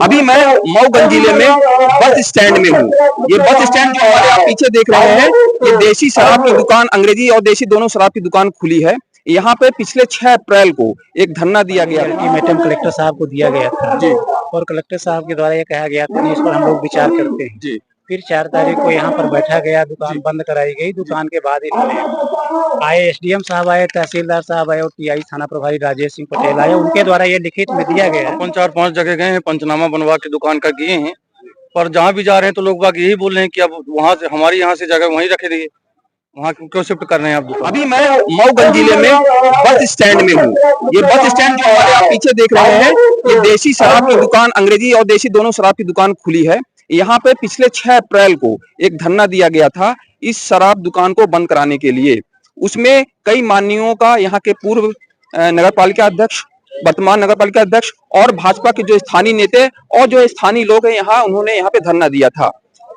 अभी मैं मऊगंज जिले में बस स्टैंड में हूँ। ये बस स्टैंड जो हमारे आप पीछे देख रहे हैं, ये देसी शराब की दुकान, अंग्रेजी और देसी दोनों शराब की दुकान खुली है। यहाँ पे पिछले 6 अप्रैल को एक धरना दिया गया, अल्टीमेटम कलेक्टर साहब को दिया गया था जी, और कलेक्टर साहब के द्वारा ये कहा गया था कि इस पर हम लोग विचार करते हैं जी। फिर 4 तारीख को यहाँ पर बैठा गया, दुकान बंद कराई गई। दुकान के बाद इन्होंने आए, एसडीएम साहब आए, तहसीलदार साहब आए और टीआई थाना प्रभारी राजेश सिंह पटेल आए। उनके द्वारा ये लिखित में दिया गया है। 4-5 जगह गए हैं, पंचनामा बनवा के दुकान का किए हैं, पर जहाँ भी जा रहे हैं तो लोग बाग यही बोल रहे हैं कि अब वहाँ से हमारी यहाँ से जगह वहीं रखे रहिए, वहाँ क्यों शिफ्ट कर रहे हैं आप दुकान। अभी मैं मऊगंज जिले में बस स्टैंड में हूँ। ये बस स्टैंड जो हमारे आप पीछे देख रहे हैं, ये देसी शराब की दुकान, अंग्रेजी और देसी दोनों शराब की दुकान खुली है। यहाँ पे पिछले 6 अप्रैल को एक धरना दिया गया था इस शराब दुकान को बंद कराने के लिए। उसमें कई माननीयों का, यहाँ के पूर्व नगर पालिका अध्यक्ष, वर्तमान नगर पालिका अध्यक्ष और भाजपा के जो स्थानीय नेता और जो स्थानीय लोग हैं यहाँ, उन्होंने यहाँ पे धरना दिया था।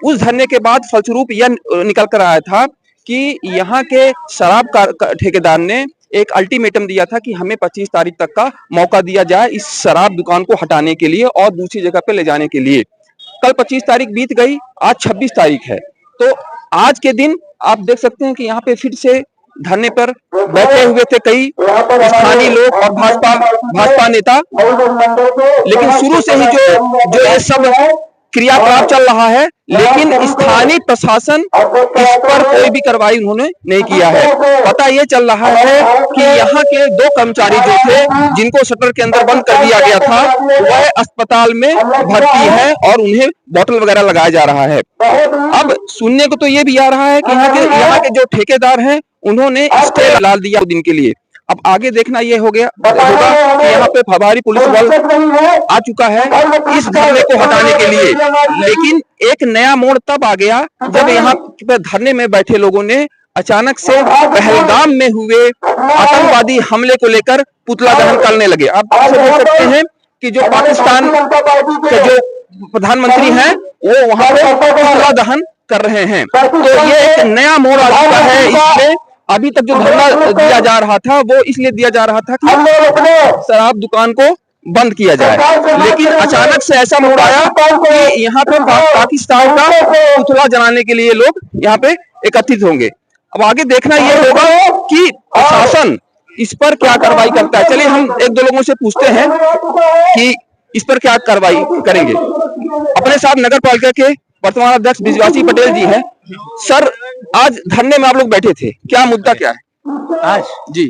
उस धरने के बाद फलस्वरूप यह निकल कर आया था कि यहाँ के शराब ठेकेदार ने एक अल्टीमेटम दिया था कि हमें 25 तारीख तक का मौका दिया जाए इस शराब दुकान को हटाने के लिए और दूसरी जगह पे ले जाने के लिए। कल 25 तारीख बीत गई, आज 26 तारीख है। तो आज के दिन आप देख सकते हैं कि यहाँ पे फिर से धरने पर बैठे हुए थे कई स्थानीय लोग और भाजपा नेता। लेकिन शुरू से ही जो ये सब क्रियाकलाप चल रहा है, लेकिन स्थानीय प्रशासन इस पर कोई भी कार्रवाई उन्होंने नहीं किया है। पता ये चल रहा है कि यहाँ के 2 कर्मचारी जो थे, जिनको शटर के अंदर बंद कर दिया गया था, वह अस्पताल में भर्ती है और उन्हें बोतल वगैरह लगाया जा रहा है। अब सुनने को तो ये भी आ रहा है कि यहाँ के जो ठेकेदार हैं, उन्होंने स्टे डाल दिया दिन के लिए। अब आगे देखना ये होगा कि यहाँ पे प्रभारी पुलिस बल आ चुका है इस धरने को हटाने के लिए। लेकिन एक नया मोड़ तब आ गया जब यहाँ पे धरने में बैठे लोगों ने अचानक से पहलगाम में हुए आतंकवादी हमले को लेकर पुतला दहन करने लगे। आप देख सकते हैं कि जो पाकिस्तान के जो प्रधानमंत्री हैं, वो वहां पे पुतला दहन कर रहे हैं। तो ये एक नया मोड़ आ चुका है। इसमें अभी तक जो धरना दिया जा रहा था, वो इसलिए दिया जा रहा था कि शराब दुकान को बंद किया जाए, लेकिन अचानक से ऐसा मोड़ आया कि यहाँ पे पाकिस्तान का पुतला जलाने के लिए लोग यहाँ पे एकत्रित होंगे। अब आगे देखना ये होगा कि प्रशासन इस पर क्या कार्रवाई करता है। चलिए हम 1-2 लोगों से पूछते हैं कि इस पर क्या कार्रवाई करेंगे। अपने साथ नगर पालिका के वर्तमान अध्यक्ष बिजवासी पटेल जी हैं। सर, आज धरने में आप लोग बैठे थे, क्या मुद्दा क्या है आज? जी,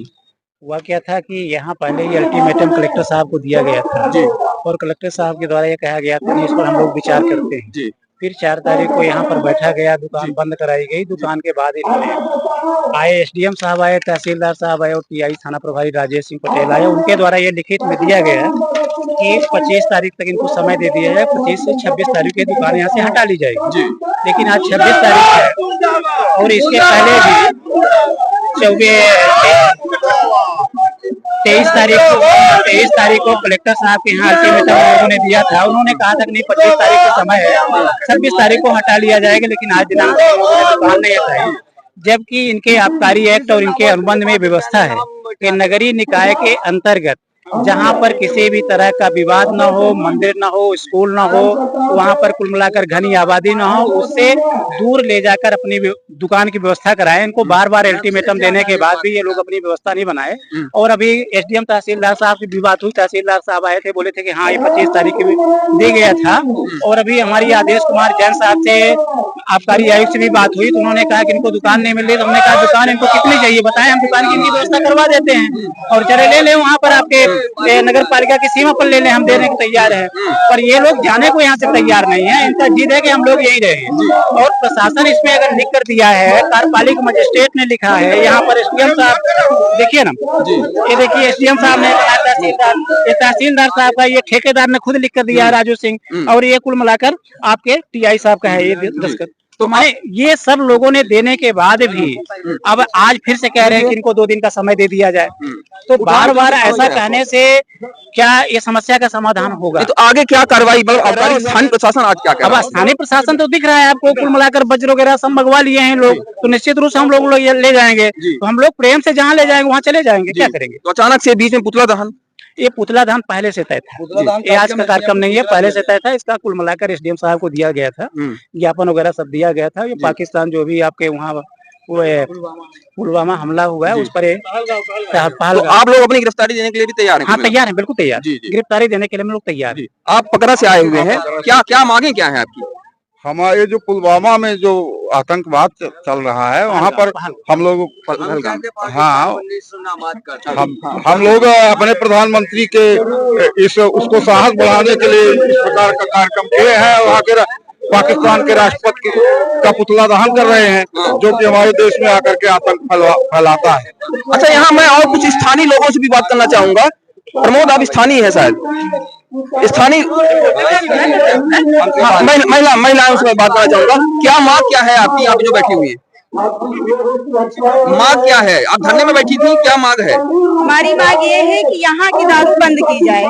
हुआ क्या था कि यहाँ पहले ही अल्टीमेटम कलेक्टर साहब को दिया गया था जी, और कलेक्टर साहब के द्वारा ये कहा गया था कि इस पर हम लोग विचार करते हैं जी। फिर 4 तारीख को यहाँ पर बैठा गया, दुकान बंद कराई गई। दुकान के बाद इन्होंने आए, एसडीएम साहब आए, तहसीलदार साहब आए और टीआई थाना प्रभारी राजेश सिंह पटेल आए। उनके द्वारा ये लिखित में दिया गया है कि 25 तारीख तक इनको समय दे दिया जाए, 25 से 26 तारीख की दुकान यहाँ से हटा ली जाएगी। लेकिन आज 26 तारीख है और इसके पहले भी 23 तारीख को कलेक्टर साहब के यहाँ अल्टीमेटम उन्होंने दिया था। उन्होंने कहा था कि नहीं, 25 तारीख का समय है, 26 तारीख को हटा लिया जाएगा। लेकिन आज दिनांक दुकान नहीं हटाई, जबकि इनके आबकारी एक्ट और इनके अनुबंध में व्यवस्था है कि नगरीय निकाय के अंतर्गत जहाँ पर किसी भी तरह का विवाद न हो, मंदिर न हो, स्कूल न हो, वहाँ पर कुल मिलाकर घनी आबादी न हो, उससे दूर ले जाकर अपनी दुकान की व्यवस्था कराएं। इनको बार बार अल्टीमेटम देने के बाद भी ये लोग अपनी व्यवस्था नहीं बनाए। और अभी एसडीएम तहसीलदार साहब की भी बात हुई, तहसीलदार साहब आए थे, बोले थे कि हाँ, ये 25 तारीख की दी गया था। और अभी हमारी आदेश कुमार जैन साहब से, आबकारी आयुक्त से भी बात हुई, तो उन्होंने कहा कि इनको दुकान नहीं मिल रही। तो हमने कहा दुकान इनको कितनी चाहिए बताएं, हम दुकान की इनकी व्यवस्था करवा देते हैं और चले ले लें वहाँ पर आपके नगर पालिका की सीमा पर ले लें, हम देने को तैयार है। पर ये लोग जाने को यहाँ से तैयार नहीं है। इनका जिद है कि हम लोग यही रहे। और प्रशासन इसमें अगर लिख कर दिया है, कार्यपालिका मजिस्ट्रेट ने लिखा है, यहाँ पर एसडीएम साहब देखिए ना, ये देखिए एसडीएम साहब ने, तहसीलदार साहब का, ये ठेकेदार ने खुद लिख कर दिया है, राजू सिंह, और ये कुल मिलाकर आपके टीआई साहब का है ये दस्तखत। तो मैं ये सब लोगों ने देने के बाद भी अब आज फिर से कह रहे हैं कि इनको 2 दिन का समय दे दिया जाए। तो बार बार ऐसा कहने से क्या ये समस्या का समाधान होगा? तो आगे क्या कार्रवाई, मतलब स्थानीय प्रशासन आज क्या कर रहा है? अब स्थानीय प्रशासन तो दिख रहा है आपको, कुल मिलाकर वज्र वगैरह सब मंगवा लिए हैं लोग, तो निश्चित रूप से हम लोग ले जाएंगे। तो हम लोग प्रेम से जहाँ ले जाएंगे वहाँ चले जाएंगे, क्या करेंगे? तो अचानक से बीच में पुतला दहन ये पुतला दहन पहले से तय था, ये आज का कार्यक्रम नहीं है, पहले से तय था। इसका कुल मिलाकर एसडीएम साहब को दिया गया था, ज्ञापन वगैरह सब दिया गया था। ये पाकिस्तान जो भी आपके वहाँ वो पुलवामा हमला हुआ है उस पर तो आप लोग अपनी गिरफ्तारी देने के लिए भी तैयार हैं? हाँ तैयार हैं, बिल्कुल तैयार। गिरफ्तारी देने के लिए हम लोग तैयार हैं। आप पकड़ा से आए हुए हैं, क्या क्या मांगे क्या है आपकी? हमारे जो पुलवामा में जो आतंकवाद चल रहा है वहाँ पर हम लोग हम लोग अपने प्रधानमंत्री के उसको साहस बढ़ाने के लिए इस प्रकार का कार्यक्रम किए हैं। वहाँ के पाकिस्तान के राष्ट्रपति का पुतला दहन कर रहे हैं, जो कि हमारे देश में आकर के आतंक फैलाता है। अच्छा, यहाँ मैं और कुछ स्थानीय लोगों से भी बात करना चाहूंगा। प्रमोद, आप स्थानीय है शायद, स्थानीय महिलाओं से मैं बात करना चाहूंगा। क्या मांग क्या है आपकी यहाँ पे जो बैठी हुई है? मांग क्या है? आप धरने में बैठी थी, क्या मांग है? हमारी मांग ये है कि यहाँ की दारू बंद की जाए,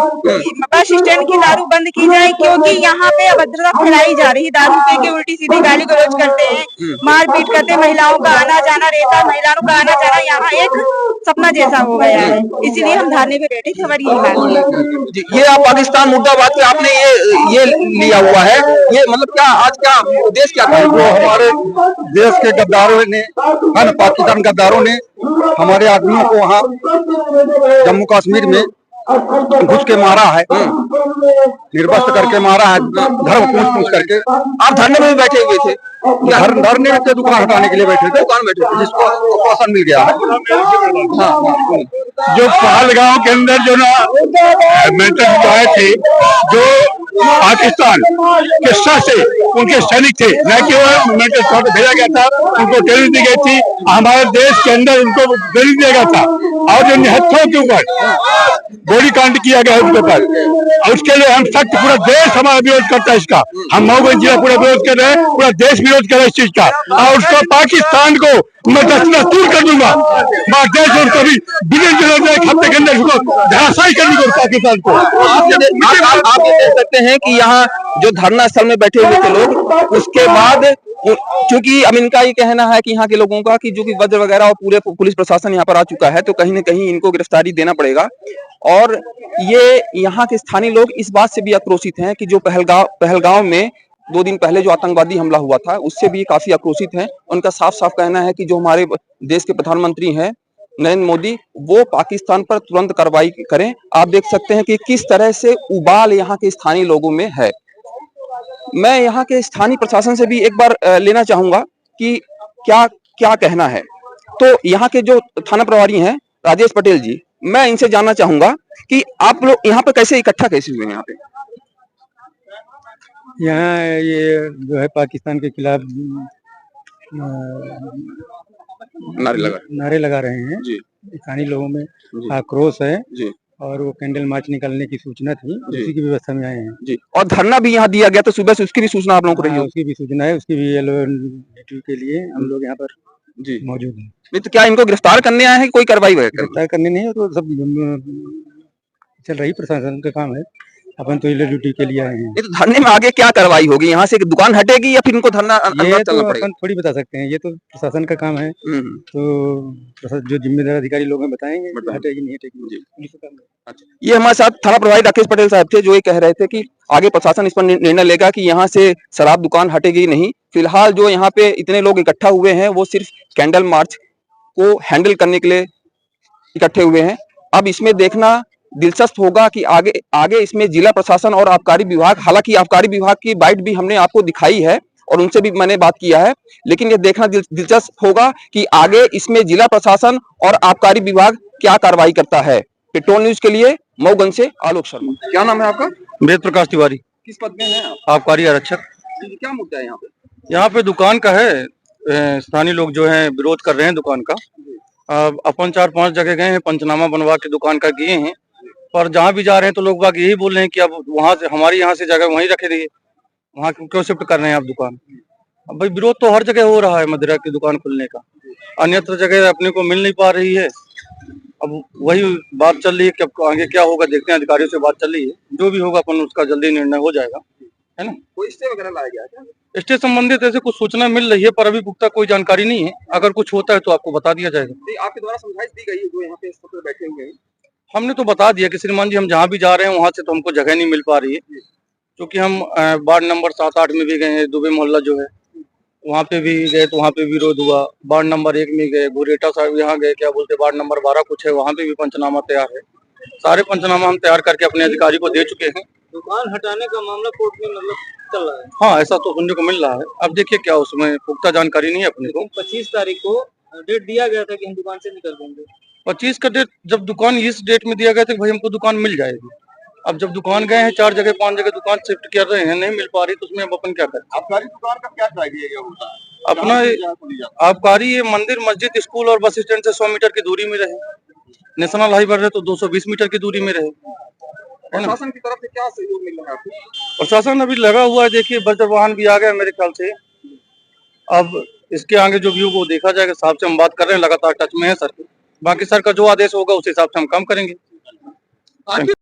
बस स्टैंड की दारू बंद की जाए, क्योंकि यहाँ पे अभद्रता फैलाई जा रही है। दारू पी के उल्टी सीधी गाली गलौज करते हैं, मारपीट करते हैं, महिलाओं का आना जाना रहता, महिलाओं का आना जाना यहाँ एक सपना जैसा हो गया है। इसीलिए हम धरने पे बैठे थे। हमारी यही मांग है। ये आप पाकिस्तान मुद्दाबाद पे आपने ये लिया हुआ है, ये मतलब क्या आज क्या उद्देश्य क्या था? जो हमारे देश के गद्दारों ने, पाकिस्तान गद्दारों ने हमारे आदमियों को वहाँ जम्मू कश्मीर में घुस के मारा है, निर्वस्त्र करके मारा है, धर्म पूछ करके। आप धरने में भी बैठे हुए थे? धरने में दुकान हटाने के लिए बैठे थे, दुकान बैठे थे, जिसको आश्वासन मिल गया है। जो पहलगांव के अंदर जो ना मेंटल आए थे, जो पाकिस्तान के सर से उनके सैनिक थे, न कि वो मेंटल शॉट भेजा गया था, उनको ट्रेनिंग दी गई थी। हमारे देश के अंदर उनको ट्रेनिंग दिया गया था, और जो निहत्थों के ऊपर गोली कांड किया गया है उनके ऊपर, उसके लिए हम सख्त, पूरा देश हमारा विरोध करता है इसका। हम मऊगंज जिला पूरा विरोध कर रहे हैं, पूरा देश विरोध कर रहा है इस चीज का, और उसको पाकिस्तान को मैं दस्तूर कर दूंगा। देश और कभी बिलियन एक हफ्ते के अंदर उसको धराशायी कर दूंगा पाकिस्तान को। आप ये कह सकते हैं कि यहाँ जो धरना स्थल में बैठे हुए थे लोग, उसके बाद क्योंकि अब इनका ये कहना है कि यहाँ के लोगों का कि जो कि वज्र वगैरह और पूरे पुलिस प्रशासन यहाँ पर आ चुका है, तो कहीं न कहीं इनको गिरफ्तारी देना पड़ेगा। और ये यहाँ के स्थानीय लोग इस बात से भी आक्रोशित हैं कि जो पहलगांव में 2 दिन पहले जो आतंकवादी हमला हुआ था, उससे भी काफी आक्रोशित हैं। उनका साफ साफ कहना है कि जो हमारे देश के प्रधानमंत्री हैं नरेंद्र मोदी, वो पाकिस्तान पर तुरंत कार्रवाई करें। आप देख सकते हैं कि किस तरह से उबाल यहाँ के स्थानीय लोगों में है। मैं यहाँ के स्थानीय प्रशासन से भी एक बार लेना चाहूंगा कि क्या क्या कहना है। तो यहाँ के जो थाना प्रभारी हैं राजेश पटेल जी, मैं इनसे जानना चाहूंगा कि आप लोग यहाँ पे कैसे इकट्ठा कैसे हुए हैं? यहाँ पे यहाँ ये जो है पाकिस्तान के खिलाफ नारे लगा रहे हैं जी। स्थानीय लोगों में आक्रोश है जी, और वो कैंडल मार्च निकालने की सूचना थी, उसी की व्यवस्था में आए हैं जी। और धरना भी यहाँ दिया गया, तो सुबह से उसकी भी सूचना आप लोगों को रही है? उसकी भी सूचना है, उसकी भी ड्यूटी के लिए हम लोग यहाँ पर जी मौजूद हैं। नहीं तो क्या इनको गिरफ्तार करने आए हैं, कोई कार्रवाई गिरफ्तार करने नहीं है, तो सब चल रही प्रशासन का काम है, अपन तो ड्यूटी के लिए आए हैं। तो धरने में आगे क्या कार्रवाई होगी? यहाँ से दुकान हटेगी या फिर इनको धरना ये तो अपन थोड़ी बता सकते हैं, ये तो प्रशासन का काम है, तो जो जिम्मेदार अधिकारी लोग हैं बताएंगे हटेगी नहीं हटेगी। अच्छा, ये हमारे साथ थाना प्रभारी राकेश पटेल साहब थे, जो ये कह रहे थे कि आगे प्रशासन इस पर निर्णय लेगा कि यहाँ से शराब दुकान हटेगी नहीं। फिलहाल जो यहाँ पे इतने लोग इकट्ठा हुए हैं, वो सिर्फ कैंडल मार्च को हैंडल करने के लिए इकट्ठे हुए हैं। अब इसमें देखना दिलचस्प होगा कि आगे इसमें जिला प्रशासन और आबकारी विभाग, हालांकि आबकारी विभाग की बाइट भी हमने आपको दिखाई है और उनसे भी मैंने बात किया है, लेकिन ये देखना दिलचस्प होगा कि आगे इसमें जिला प्रशासन और आबकारी विभाग क्या कार्रवाई करता है। पेट्रोल न्यूज के लिए मऊगंज से आलोक शर्मा। क्या नाम है आपका? वेद प्रकाश तिवारी। किस पद में हैं आप? आबकारी आरक्षक। क्या मुद्दा है यहाँ पे? यहाँ पे दुकान का है, स्थानीय लोग जो है विरोध कर रहे हैं दुकान का। अपन 4-5 जगह गए हैं, पंचनामा बनवा के दुकान का किए हैं, पर जहाँ भी जा रहे हैं तो लोग बाग यही बोल रहे हैं कि अब वहाँ से हमारी यहाँ से जगह वहीं रखे रहिए, वहाँ क्यों शिफ्ट कर रहे हैं आप दुकान? अब भाई विरोध तो हर जगह हो रहा है मदिरा की दुकान खुलने का, अन्यत्र जगह अपने को मिल नहीं पा रही है। अब वही बात चल रही है कि अब आगे क्या होगा देखते हैं, अधिकारियों से बात चल रही है, जो भी होगा अपन उसका जल्दी निर्णय हो जाएगा, है ना। कोई स्टे वगैरह लाया गया क्या? स्टे संबंधित ऐसे कुछ सूचना मिल रही है, पर अभी पुख्ता कोई जानकारी नहीं है। अगर कुछ होता है तो आपको बता दिया जाएगा। आपके द्वारा समझाइश दी गई है जो यहाँ पे इस वक्त बैठे हुए हैं? हमने तो बता दिया कि श्रीमान जी हम जहाँ भी जा रहे हैं वहाँ से तो हमको जगह नहीं मिल पा रही है, क्योंकि हम वार्ड नंबर 7-8 में भी गए हैं, दुबे मोहल्ला जो है वहाँ पे भी गए तो वहाँ पे विरोध हुआ। वार्ड नंबर 1 में गए, गोरेटा साहब यहाँ गए, क्या बोलते वार्ड नंबर 12 कुछ है, वहाँ पे भी पंचनामा तैयार है। सारे पंचनामा हम तैयार करके अपने अधिकारी को दे चुके हैं। दुकान हटाने का मामला कोर्ट में मतलब चल रहा है। हाँ, ऐसा तो सुनने को मिल रहा है। अब देखिए क्या उसमें पुख्ता जानकारी नहीं है अपने को। 25 तारीख को डेट दिया गया था कि हम दुकान से निकल देंगे। 25 का डेट, जब दुकान इस डेट में दिया गया था कि भाई हमको दुकान मिल जाएगी। अब जब दुकान गए हैं 4 जगह 5 जगह दुकान शिफ्ट कर रहे हैं, नहीं मिल पा रही तो उसमें अब अपन क्या करें। आबकारी दुकान का क्या क्राइटेरिया होता है? अपना आबकारी ये मंदिर मस्जिद स्कूल और बस स्टैंड से 100 मीटर की दूरी में रहे। नेशनल हाईवे रहे तो 220 मीटर की दूरी में रहे। प्रशासन की तरफ से क्या सहयोग मिल रहा है आपको? प्रशासन अभी लगा हुआ है, देखिए बजर वाहन भी आ गया मेरे ख्याल से। अब इसके आगे जो भी होगा वो देखा जाएगा। साहब से हम बात कर रहे हैं, लगातार टच में है सर। बाकी सर का जो आदेश होगा उस हिसाब से हम काम करेंगे।